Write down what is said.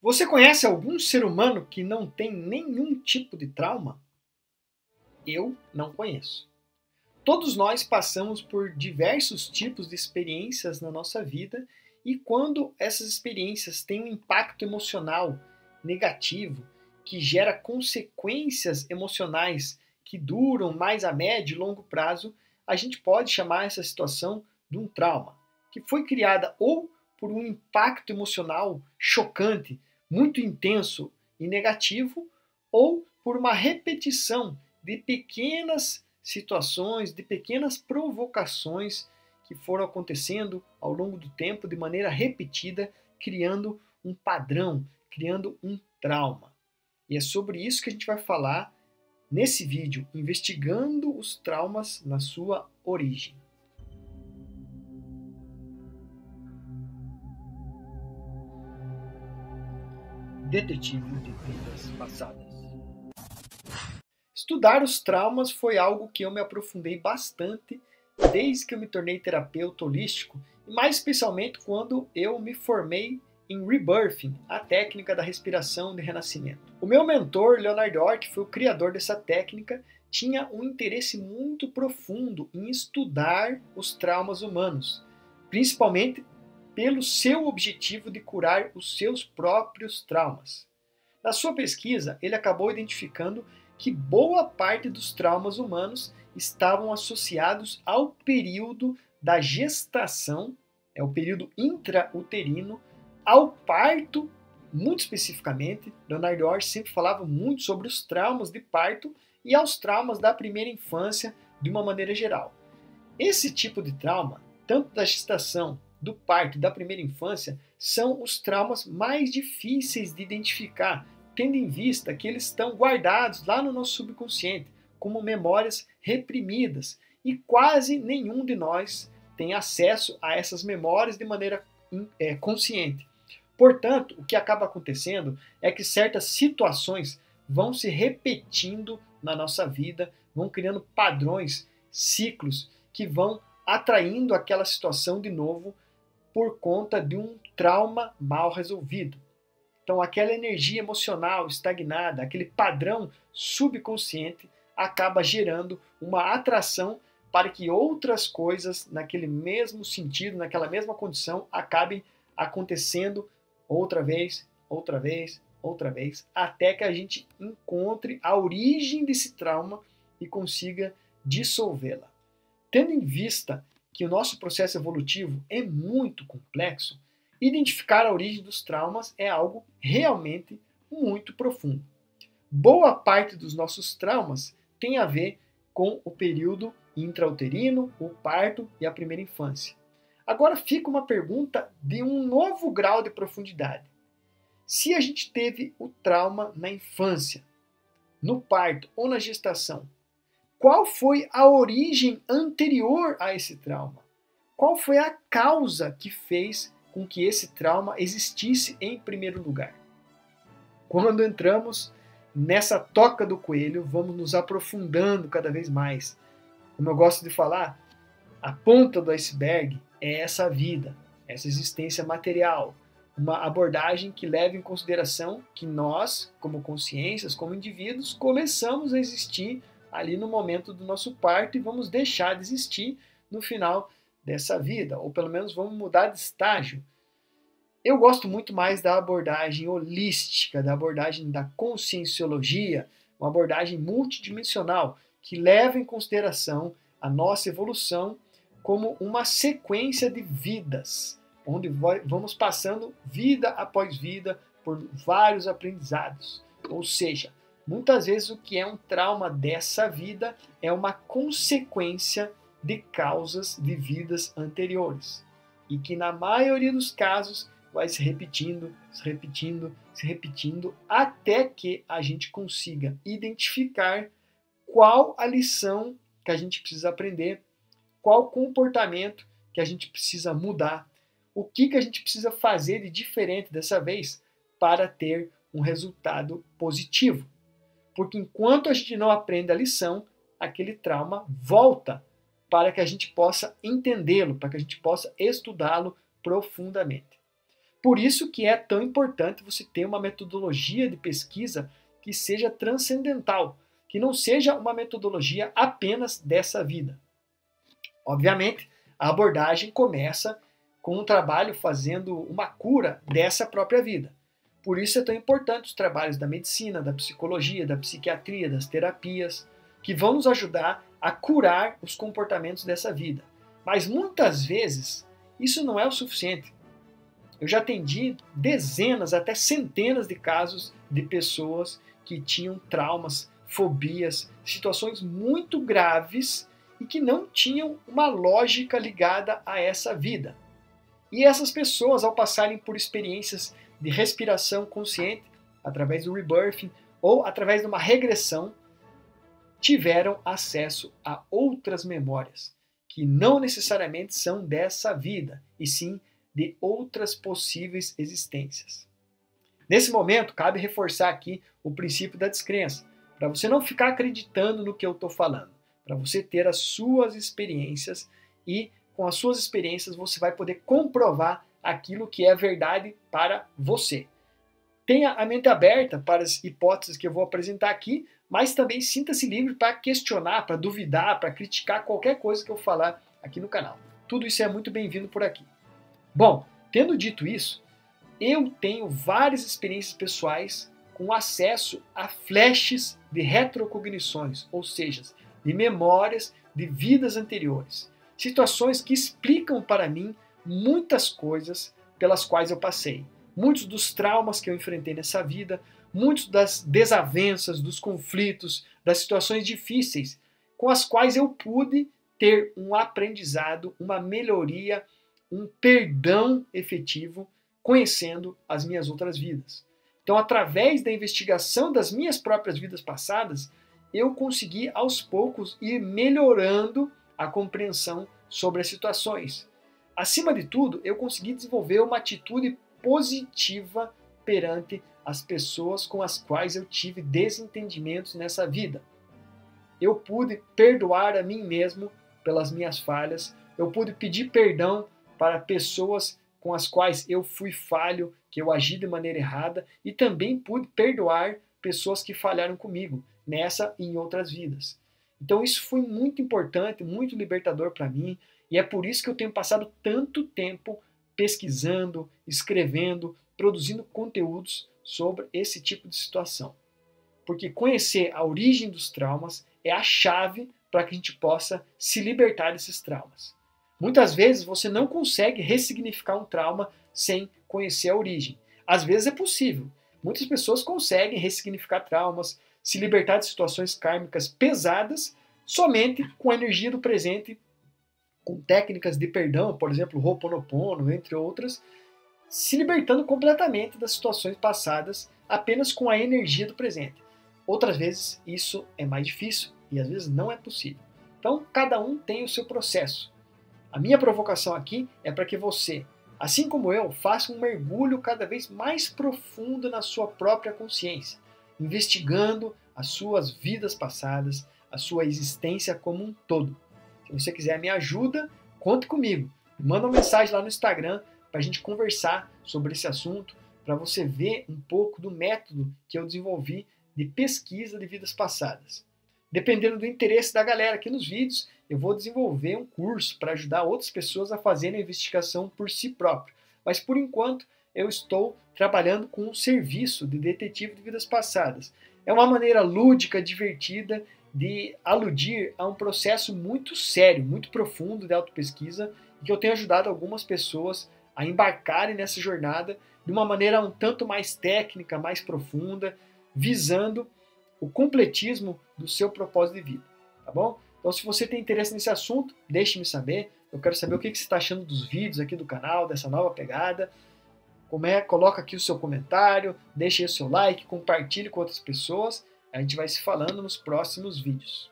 Você conhece algum ser humano que não tem nenhum tipo de trauma? Eu não conheço. Todos nós passamos por diversos tipos de experiências na nossa vida e quando essas experiências têm um impacto emocional negativo, que gera consequências emocionais que duram mais a médio e longo prazo, a gente pode chamar essa situação de um trauma, que foi criada ou por um impacto emocional chocante, muito intenso e negativo, ou por uma repetição de pequenas situações, de pequenas provocações que foram acontecendo ao longo do tempo de maneira repetida, criando um padrão, criando um trauma. E é sobre isso que a gente vai falar nesse vídeo, investigando os traumas na sua origem. Detetive de vidas passadas. Estudar os traumas foi algo que eu me aprofundei bastante desde que eu me tornei terapeuta holístico, e mais especialmente quando eu me formei em Rebirthing, a técnica da respiração de renascimento. O meu mentor, Leonard Orr, que foi o criador dessa técnica, tinha um interesse muito profundo em estudar os traumas humanos, principalmente pelo seu objetivo de curar os seus próprios traumas. Na sua pesquisa, ele acabou identificando que boa parte dos traumas humanos estavam associados ao período da gestação, é o período intrauterino, ao parto, muito especificamente. Leonard Orr sempre falava muito sobre os traumas de parto e aos traumas da primeira infância de uma maneira geral. Esse tipo de trauma, tanto da gestação, do parto e da primeira infância, são os traumas mais difíceis de identificar, tendo em vista que eles estão guardados lá no nosso subconsciente, como memórias reprimidas, e quase nenhum de nós tem acesso a essas memórias de maneira consciente. Portanto, o que acaba acontecendo é que certas situações vão se repetindo na nossa vida, vão criando padrões, ciclos, que vão atraindo aquela situação de novo por conta de um trauma mal resolvido. Então, aquela energia emocional estagnada, aquele padrão subconsciente, acaba gerando uma atração para que outras coisas naquele mesmo sentido, naquela mesma condição, acabem acontecendo outra vez, outra vez, outra vez, até que a gente encontre a origem desse trauma e consiga dissolvê-la. Tendo em vista que o nosso processo evolutivo é muito complexo, identificar a origem dos traumas é algo realmente muito profundo. Boa parte dos nossos traumas tem a ver com o período intrauterino, o parto e a primeira infância. Agora fica uma pergunta de um novo grau de profundidade. Se a gente teve o trauma na infância, no parto ou na gestação, qual foi a origem anterior a esse trauma? Qual foi a causa que fez com que esse trauma existisse em primeiro lugar? Quando entramos nessa toca do coelho, vamos nos aprofundando cada vez mais. Como eu gosto de falar, a ponta do iceberg é essa vida, essa existência material. Uma abordagem que leva em consideração que nós, como consciências, como indivíduos, começamos a existir ali no momento do nosso parto e vamos deixar de existir no final dessa vida, ou pelo menos vamos mudar de estágio. Eu gosto muito mais da abordagem holística, da abordagem da conscienciologia, uma abordagem multidimensional que leva em consideração a nossa evolução como uma sequência de vidas, onde vamos passando vida após vida por vários aprendizados. Ou seja, muitas vezes o que é um trauma dessa vida é uma consequência de causas de vidas anteriores. E que na maioria dos casos vai se repetindo, se repetindo, se repetindo, até que a gente consiga identificar qual a lição que a gente precisa aprender, qual comportamento que a gente precisa mudar, o que a gente precisa fazer de diferente dessa vez para ter um resultado positivo. Porque enquanto a gente não aprende a lição, aquele trauma volta para que a gente possa entendê-lo, para que a gente possa estudá-lo profundamente. Por isso que é tão importante você ter uma metodologia de pesquisa que seja transcendental, que não seja uma metodologia apenas dessa vida. Obviamente, a abordagem começa com um trabalho fazendo uma cura dessa própria vida. Por isso é tão importante os trabalhos da medicina, da psicologia, da psiquiatria, das terapias, que vão nos ajudar a curar os comportamentos dessa vida. Mas muitas vezes isso não é o suficiente. Eu já atendi dezenas, até centenas de casos de pessoas que tinham traumas, fobias, situações muito graves e que não tinham uma lógica ligada a essa vida. E essas pessoas, ao passarem por experiências de respiração consciente, através do rebirthing ou através de uma regressão, tiveram acesso a outras memórias, que não necessariamente são dessa vida, e sim de outras possíveis existências. Nesse momento, cabe reforçar aqui o princípio da descrença, para você não ficar acreditando no que eu estou falando, para você ter as suas experiências e com as suas experiências você vai poder comprovar aquilo que é verdade para você. Tenha a mente aberta para as hipóteses que eu vou apresentar aqui, mas também sinta-se livre para questionar, para duvidar, para criticar qualquer coisa que eu falar aqui no canal. Tudo isso é muito bem-vindo por aqui. Bom, tendo dito isso, eu tenho várias experiências pessoais com acesso a flashes de retrocognições, ou seja, de memórias de vidas anteriores. Situações que explicam para mim muitas coisas pelas quais eu passei. Muitos dos traumas que eu enfrentei nessa vida, muitas das desavenças, dos conflitos, das situações difíceis com as quais eu pude ter um aprendizado, uma melhoria, um perdão efetivo, conhecendo as minhas outras vidas. Então, através da investigação das minhas próprias vidas passadas, eu consegui aos poucos ir melhorando a compreensão sobre as situações. Acima de tudo, eu consegui desenvolver uma atitude positiva perante as pessoas com as quais eu tive desentendimentos nessa vida. Eu pude perdoar a mim mesmo pelas minhas falhas, eu pude pedir perdão para pessoas com as quais eu fui falho, que eu agi de maneira errada, e também pude perdoar pessoas que falharam comigo, nessa e em outras vidas. Então isso foi muito importante, muito libertador para mim, e é por isso que eu tenho passado tanto tempo pesquisando, escrevendo, produzindo conteúdos sobre esse tipo de situação. Porque conhecer a origem dos traumas é a chave para que a gente possa se libertar desses traumas. Muitas vezes você não consegue ressignificar um trauma sem conhecer a origem. Às vezes é possível. Muitas pessoas conseguem ressignificar traumas, se libertar de situações kármicas pesadas somente com a energia do presente, com técnicas de perdão, por exemplo, Ho'oponopono, entre outras, se libertando completamente das situações passadas apenas com a energia do presente. Outras vezes isso é mais difícil e às vezes não é possível. Então, cada um tem o seu processo. A minha provocação aqui é para que você, assim como eu, faça um mergulho cada vez mais profundo na sua própria consciência, investigando as suas vidas passadas, a sua existência como um todo. Se você quiser me ajuda, conte comigo. Manda uma mensagem lá no Instagram para a gente conversar sobre esse assunto, para você ver um pouco do método que eu desenvolvi de pesquisa de vidas passadas. Dependendo do interesse da galera aqui nos vídeos, eu vou desenvolver um curso para ajudar outras pessoas a fazerem a investigação por si próprio. Mas por enquanto eu estou trabalhando com um serviço de detetive de vidas passadas. É uma maneira lúdica, divertida de aludir a um processo muito sério, muito profundo de autopesquisa, que eu tenho ajudado algumas pessoas a embarcarem nessa jornada de uma maneira um tanto mais técnica, mais profunda, visando o completismo do seu propósito de vida, tá bom? Então, se você tem interesse nesse assunto, deixe-me saber. Eu quero saber o que você está achando dos vídeos aqui do canal, dessa nova pegada. Coloca aqui o seu comentário, deixe aí o seu like, compartilhe com outras pessoas. A gente vai se falando nos próximos vídeos.